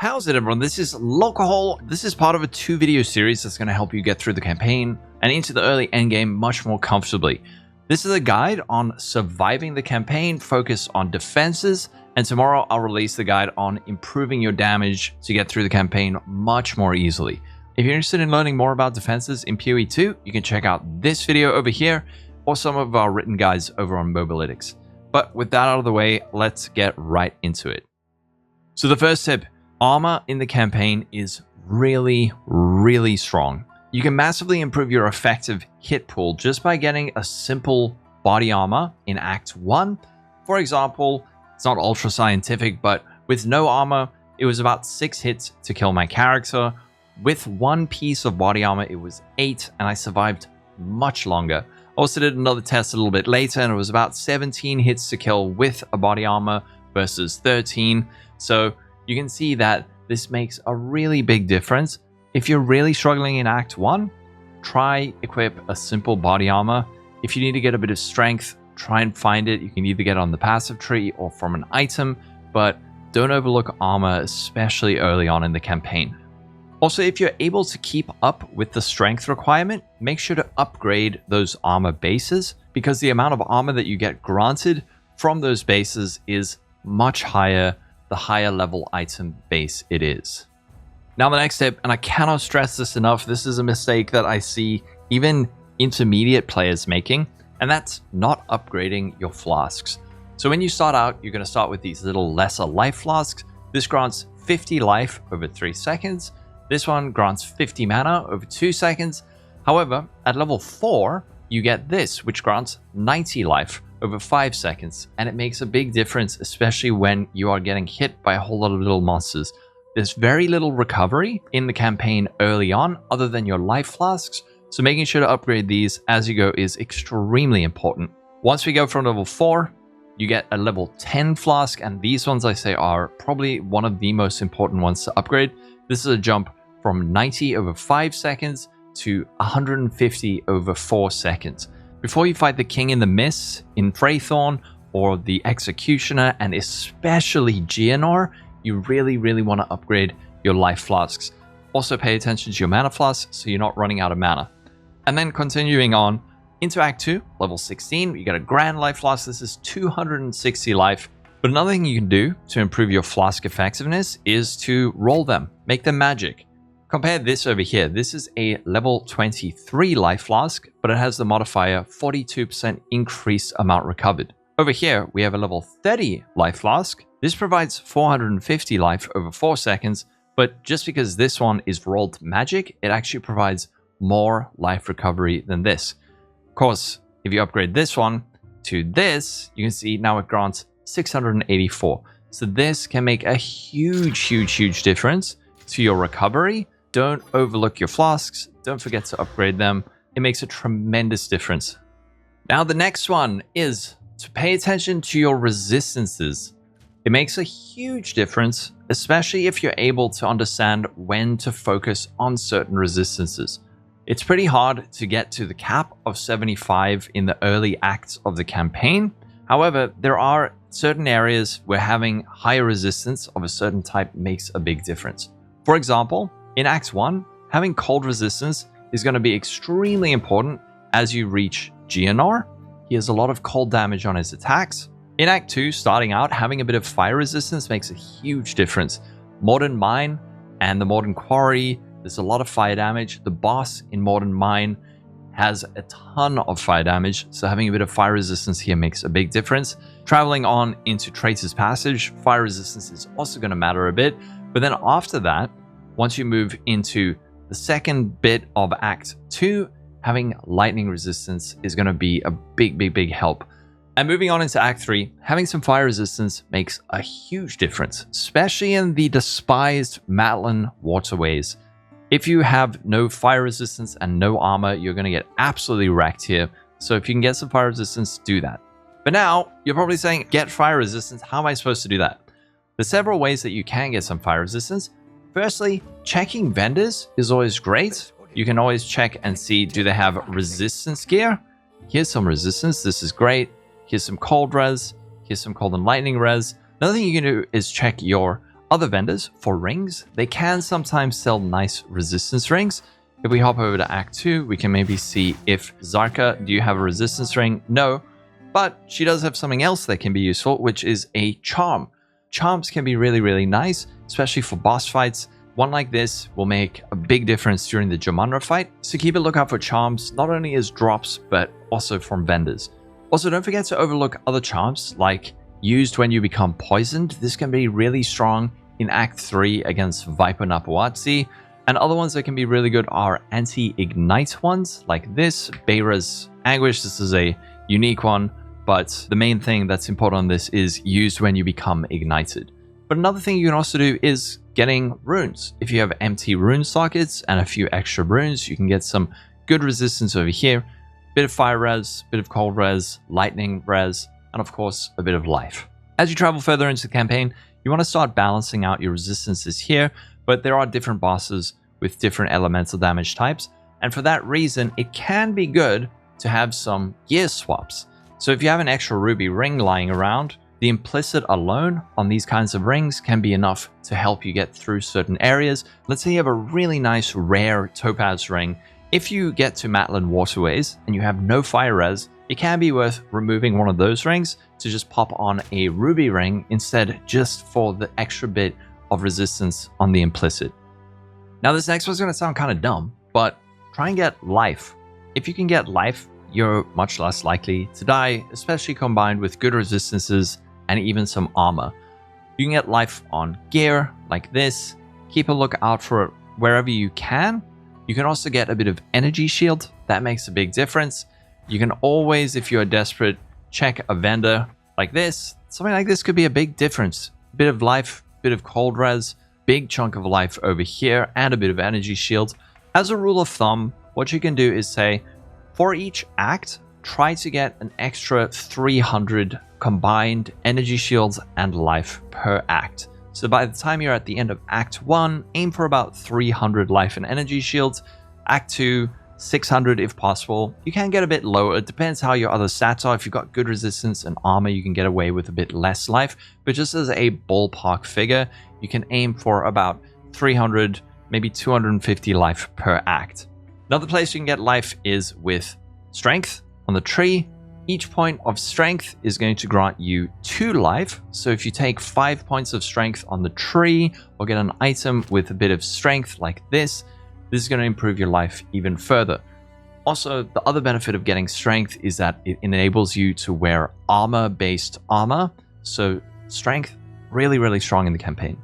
How's it, everyone? This is Lolcohol. This is part of a 2-video series that's going to help you get through the campaign and into the early endgame much more comfortably. This is a guide on surviving the campaign, focus on defenses, and tomorrow I'll release the guide on improving your damage to get through the campaign much more easily. If you're interested in learning more about defenses in PoE 2, you can check out this video over here or some of our written guides over on Mobalytics. But with that out of the way, let's get right into it. So the first tip, armor in the campaign is really strong. You can massively improve your effective hit pool just by getting a simple body armor in Act 1. For example, it's not ultra scientific, but with no armor, it was about 6 hits to kill my character. With 1 piece of body armor, it was 8, and I survived much longer. Also did another test a little bit later, and it was about 17 hits to kill with a body armor versus 13. So you can see that this makes a really big difference. If you're really struggling in Act 1, try equip a simple body armor. If you need to get a bit of strength, try and find it. You can either get it on the passive tree or from an item, but don't overlook armor, especially early on in the campaign. Also, if you're able to keep up with the strength requirement, make sure to upgrade those armor bases, because the amount of armor that you get granted from those bases is much higher the higher level item base it is. Now the next tip, and I cannot stress this enough, this is a mistake that I see even intermediate players making, and that's not upgrading your flasks. So when you start out, you're going to start with these little lesser life flasks. This grants 50 life over 3 seconds. This one grants 50 mana over 2 seconds. However, at level 4, you get this, which grants 90 life over 5 seconds, and it makes a big difference, especially when you are getting hit by a whole lot of little monsters. There's very little recovery in the campaign early on other than your life flasks, so making sure to upgrade these as you go is extremely important. Once we go from level 4, you get a level 10 flask, and these ones I say are probably one of the most important ones to upgrade. This is a jump from 90 over 5 seconds to 150 over 4 seconds. Before you fight the King in the Mist in Freythorn or the Executioner, and especially Geonor, you really want to upgrade your life flasks. Also pay attention to your mana flasks so you're not running out of mana. And then continuing on into Act 2, level 16, you get a Grand Life Flask. This is 260 life. But another thing you can do to improve your flask effectiveness is to roll them, make them magic. Compare this over here. This is a level 23 life flask, but it has the modifier 42% increased amount recovered. Over here, we have a level 30 life flask. This provides 450 life over 4 seconds, but just because this one is rolled magic, it actually provides more life recovery than this. Of course, if you upgrade this one to this, you can see now it grants 684. So this can make a huge difference to your recovery. Don't overlook your flasks. Don't forget to upgrade them. It makes a tremendous difference. Now the next one is to pay attention to your resistances. It makes a huge difference, especially if you're able to understand when to focus on certain resistances. It's pretty hard to get to the cap of 75 in the early acts of the campaign. However, there are certain areas where having higher resistance of a certain type makes a big difference. For example, in Act 1, having cold resistance is going to be extremely important as you reach Geonor. He has a lot of cold damage on his attacks. In Act 2, starting out, having a bit of fire resistance makes a huge difference. Modern Mine and the Modern Quarry, there's a lot of fire damage. The boss in Modern Mine has a ton of fire damage, so having a bit of fire resistance here makes a big difference. Traveling on into Traitor's Passage, fire resistance is also going to matter a bit, but then after that, once you move into the second bit of Act 2, having lightning resistance is going to be a big help. And moving on into Act 3, having some fire resistance makes a huge difference, especially in the despised Matlin waterways. If you have no fire resistance and no armor, you're going to get absolutely wrecked here. So if you can get some fire resistance, do that. But now, you're probably saying, get fire resistance, how am I supposed to do that? There's several ways that you can get some fire resistance. Firstly, checking vendors is always great. You can always check and see, do they have resistance gear? Here's some resistance, this is great. Here's some cold res, here's some cold and lightning res. Another thing you can do is check your other vendors for rings. They can sometimes sell nice resistance rings. If we hop over to Act 2, we can maybe see if Zarka, do you have a resistance ring? No, but she does have something else that can be useful, which is a charm. Charms can be really, really nice, especially for boss fights. One like this will make a big difference during the Jumanra fight, so keep a lookout for charms, not only as drops, but also from vendors. Also, don't forget to overlook other charms, like used when you become poisoned. This can be really strong in Act 3 against Viper Napuatsi, and other ones that can be really good are anti-ignite ones, like this, Beira's Anguish. This is a unique one, but the main thing that's important on this is used when you become ignited. But another thing you can also do is getting runes. If you have empty rune sockets and a few extra runes, you can get some good resistance over here. Bit of fire res, bit of cold res, lightning res, and of course a bit of life. As you travel further into the campaign, you want to start balancing out your resistances here, but there are different bosses with different elemental damage types, and for that reason it can be good to have some gear swaps. So if you have an extra ruby ring lying around, the implicit alone on these kinds of rings can be enough to help you get through certain areas. Let's say you have a really nice rare topaz ring. If you get to Matlan Waterways and you have no fire res, it can be worth removing one of those rings to just pop on a ruby ring instead, just for the extra bit of resistance on the implicit. Now this next one's going to sound kind of dumb, but try and get life. If you can get life, you're much less likely to die, especially combined with good resistances and even some armor. You can get life on gear like this. Keep a lookout for it wherever you can. You can also get a bit of energy shield. That makes a big difference. You can always, if you're desperate, check a vendor like this. Something like this could be a big difference. A bit of life, bit of cold res, big chunk of life over here, and a bit of energy shield. As a rule of thumb, what you can do is say, for each act, try to get an extra 300 combined energy shields and life per act. So by the time you're at the end of Act 1, aim for about 300 life and energy shields. Act 2, 600 if possible. You can get a bit lower. It depends how your other stats are. If you've got good resistance and armor, you can get away with a bit less life. But just as a ballpark figure, you can aim for about 300, maybe 250 life per act. Another place you can get life is with strength on the tree. Each point of strength is going to grant you 2 life. So if you take 5 points of strength on the tree or get an item with a bit of strength like this is going to improve your life even further. Also, the other benefit of getting strength is that it enables you to wear armor-based armor. So strength, really, really strong in the campaign.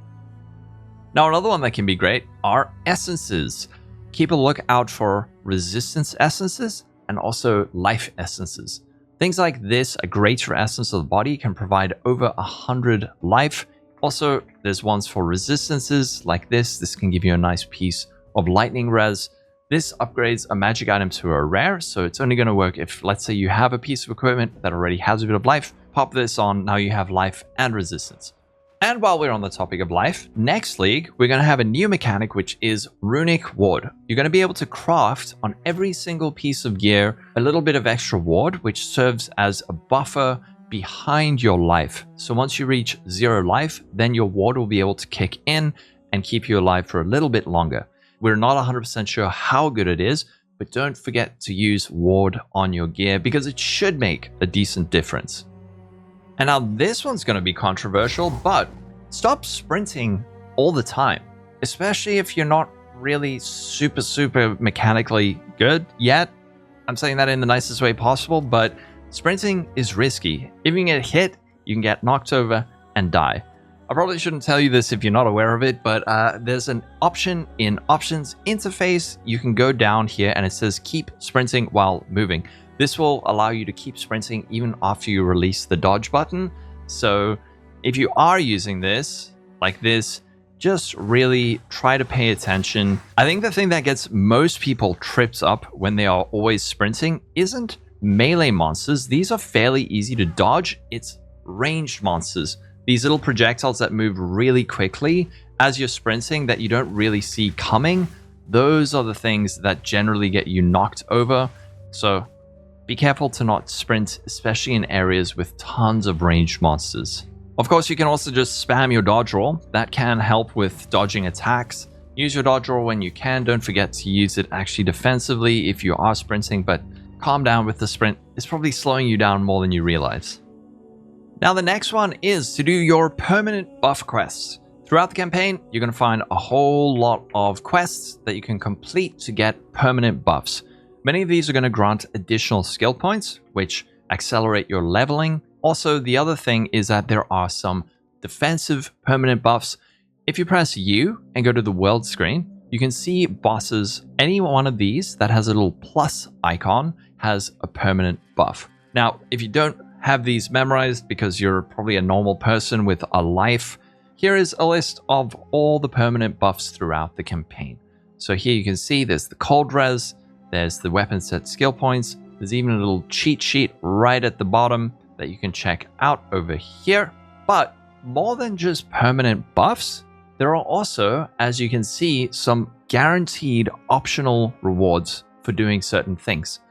Now, another one that can be great are essences. Keep a lookout for resistance essences and also life essences. Things like this, a greater essence of the body, can provide over 100 life. Also, there's ones for resistances like this. This can give you a nice piece of lightning res. This upgrades a magic item to a rare, so it's only going to work if, let's say, you have a piece of equipment that already has a bit of life. Pop this on, now you have life and resistance. And while we're on the topic of life, next league, we're going to have a new mechanic, which is Runic Ward. You're going to be able to craft on every single piece of gear a little bit of extra ward, which serves as a buffer behind your life. So once you reach 0 life, then your ward will be able to kick in and keep you alive for a little bit longer. We're not 100% sure how good it is, but don't forget to use ward on your gear because it should make a decent difference. And now this one's going to be controversial, but stop sprinting all the time, especially if you're not really super mechanically good yet. I'm saying that in the nicest way possible, but sprinting is risky. If you can get hit, you can get knocked over and die. I probably shouldn't tell you this if you're not aware of it, but there's an option in Options Interface. You can go down here and it says keep sprinting while moving. This will allow you to keep sprinting even after you release the dodge button. So if you are using this, like this, just really try to pay attention. I think the thing that gets most people tripped up when they are always sprinting isn't melee monsters. These are fairly easy to dodge. It's ranged monsters. These little projectiles that move really quickly as you're sprinting that you don't really see coming. Those are the things that generally get you knocked over. So be careful to not sprint, especially in areas with tons of ranged monsters. Of course, you can also just spam your dodge roll. That can help with dodging attacks. Use your dodge roll when you can. Don't forget to use it actually defensively if you are sprinting, but calm down with the sprint. It's probably slowing you down more than you realize. Now, the next one is to do your permanent buff quests. Throughout the campaign, you're going to find a whole lot of quests that you can complete to get permanent buffs. Many of these are going to grant additional skill points, which accelerate your leveling. Also, the other thing is that there are some defensive permanent buffs. If you press U and go to the world screen, you can see bosses. Any one of these that has a little plus icon has a permanent buff. Now, if you don't have these memorized because you're probably a normal person with a life, here is a list of all the permanent buffs throughout the campaign. So here you can see there's the cold res, there's the weapon set skill points, there's even a little cheat sheet right at the bottom that you can check out over here. But more than just permanent buffs, there are also, as you can see, some guaranteed optional rewards for doing certain things.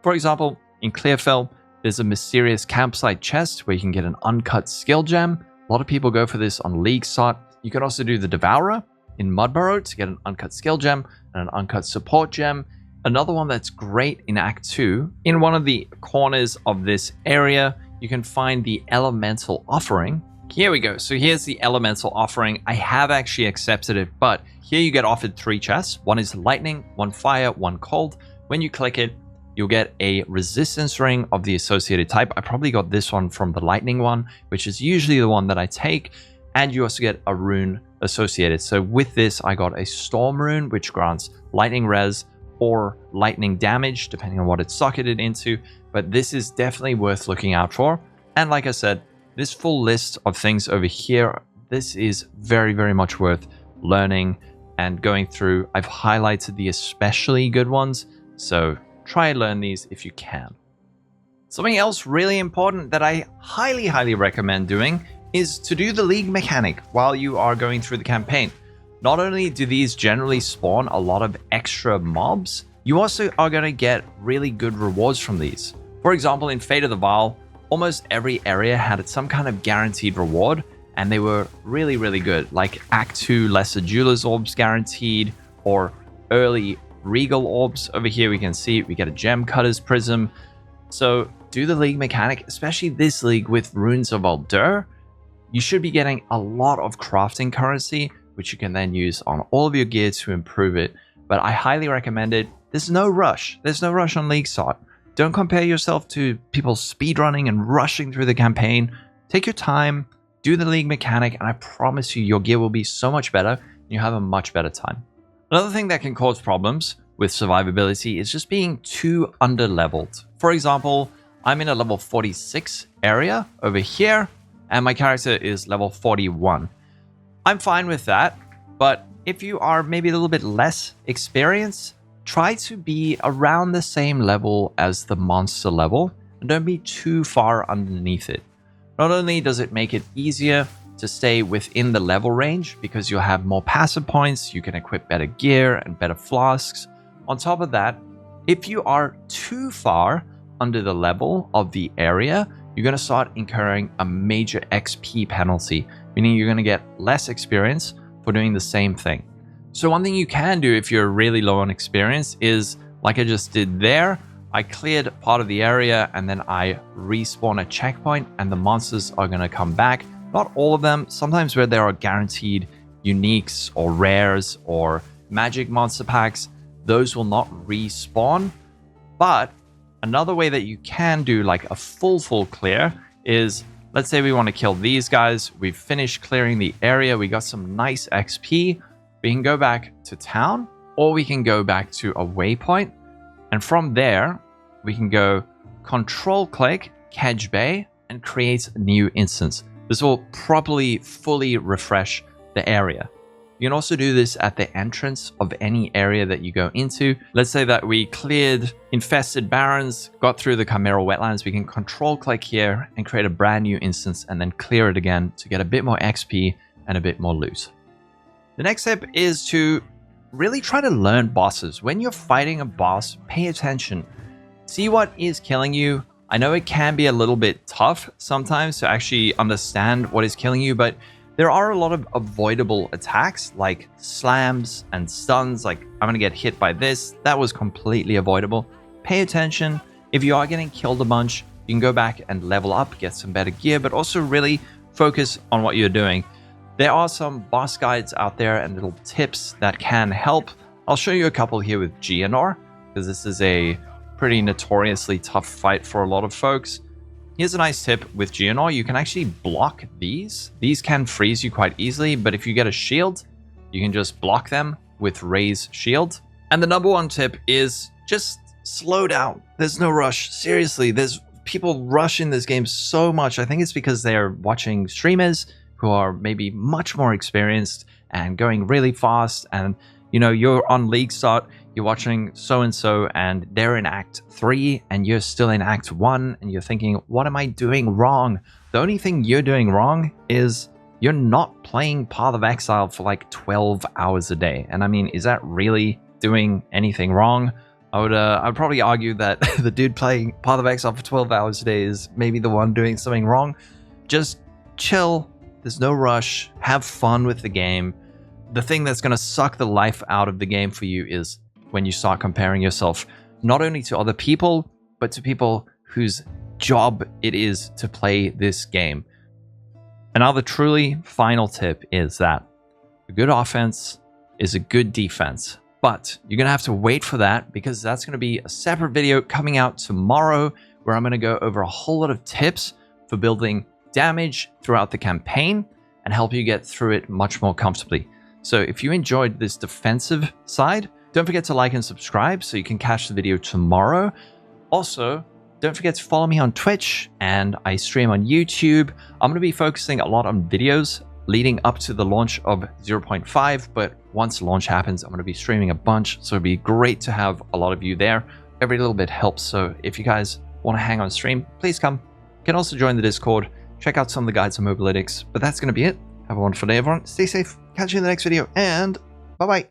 For example, in Clearfell, there's a mysterious campsite chest where you can get an uncut skill gem. A lot of people go for this on League Sot. You can also do the Devourer in Mudburrow to get an uncut skill gem and an uncut support gem. Another one that's great in Act 2, in one of the corners of this area, you can find the Elemental Offering. Here we go. So here's the Elemental Offering. I have actually accepted it, but here you get offered 3 chests. One is lightning, 1 fire, 1 cold. When you click it, you'll get a resistance ring of the associated type. I probably got this one from the lightning one, which is usually the one that I take. And you also get a rune associated. So with this, I got a storm rune, which grants lightning res or lightning damage, depending on what it's socketed into. But this is definitely worth looking out for. And like I said, this full list of things over here, this is very, very much worth learning and going through. I've highlighted the especially good ones. So try and learn these if you can. Something else really important that I highly, highly recommend doing is to do the League mechanic while you are going through the campaign. Not only do these generally spawn a lot of extra mobs, you also are going to get really good rewards from these. For example, in Fate of the Vile, almost every area had some kind of guaranteed reward, and they were really, really good. Like Act 2 Lesser Jeweler's Orbs guaranteed, or early Regal Orbs. Over here we can see we get a Gem Cutter's Prism. So do the League mechanic, especially this League with Runes of Uldur. You should be getting a lot of crafting currency, which you can then use on all of your gear to improve it. But I highly recommend it. There's no rush. There's no rush on League Sot. Don't compare yourself to people speedrunning and rushing through the campaign. Take your time, do the League mechanic, and I promise you your gear will be so much better and you have a much better time. Another thing that can cause problems with survivability is just being too underleveled. For example, I'm in a level 46 area over here, and my character is level 41. I'm fine with that, but if you are maybe a little bit less experienced, try to be around the same level as the monster level, and don't be too far underneath it. Not only does it make it easier to stay within the level range because you'll have more passive points, you can equip better gear and better flasks. On top of that, if you are too far under the level of the area, you're going to start incurring a major XP penalty, meaning you're going to get less experience for doing the same thing. So one thing you can do if you're really low on experience is, like I just did there, I cleared part of the area and then I respawn a checkpoint and the monsters are going to come back. Not all of them. Sometimes where there are guaranteed uniques or rares or magic monster packs, those will not respawn. But another way that you can do like a full clear is, let's say we want to kill these guys. We've finished clearing the area. We got some nice XP. We can go back to town, or we can go back to a waypoint. And from there, we can go control click Kedge Bay and create a new instance. This will properly, fully refresh the area. You can also do this at the entrance of any area that you go into. Let's say that we cleared infested barrens, got through the Chimeral Wetlands. We can control click here and create a brand new instance and then clear it again to get a bit more XP and a bit more loot. The next step is to really try to learn bosses. When you're fighting a boss, pay attention. See what is killing you. I know it can be a little bit tough sometimes to actually understand what is killing you, but there are a lot of avoidable attacks like slams and stuns. Like, I'm going to get hit by this. That was completely avoidable. Pay attention. If you are getting killed a bunch, you can go back and level up, get some better gear, but also really focus on what you're doing. There are some boss guides out there and little tips that can help. I'll show you a couple here with GNR, because this is a pretty notoriously tough fight for a lot of folks. Here's a nice tip with GNR. You can actually block these. These can freeze you quite easily, but if you get a shield, you can just block them with Raise Shield. And the number one tip is just slow down. There's no rush. Seriously, there's people rush in this game so much. I think it's because they're watching streamers who are maybe much more experienced and going really fast. And, you know, you're on League Start, you're watching so-and-so, and they're in Act 3, and you're still in Act 1, and you're thinking, what am I doing wrong? The only thing you're doing wrong is you're not playing Path of Exile for like 12 hours a day. And I mean, is that really doing anything wrong? I'd probably argue that the dude playing Path of Exile for 12 hours a day is maybe the one doing something wrong. Just chill. There's no rush. Have fun with the game. The thing that's going to suck the life out of the game for you is when you start comparing yourself not only to other people, but to people whose job it is to play this game. Another truly final tip is that a good offense is a good defense. But you're going to have to wait for that, because that's going to be a separate video coming out tomorrow where I'm going to go over a whole lot of tips for building damage throughout the campaign and help you get through it much more comfortably. So if you enjoyed this defensive side, don't forget to like and subscribe so you can catch the video tomorrow. Also, don't forget to follow me on Twitch, and I stream on YouTube. I'm going to be focusing a lot on videos leading up to the launch of 0.5, but once launch happens, I'm going to be streaming a bunch, so it'd be great to have a lot of you there. Every little bit helps, so if you guys want to hang on stream, please come. You can also join the Discord, check out some of the guides on Mobalytics, but that's going to be it. Have a wonderful day, everyone. Stay safe. Catch you in the next video, and bye-bye.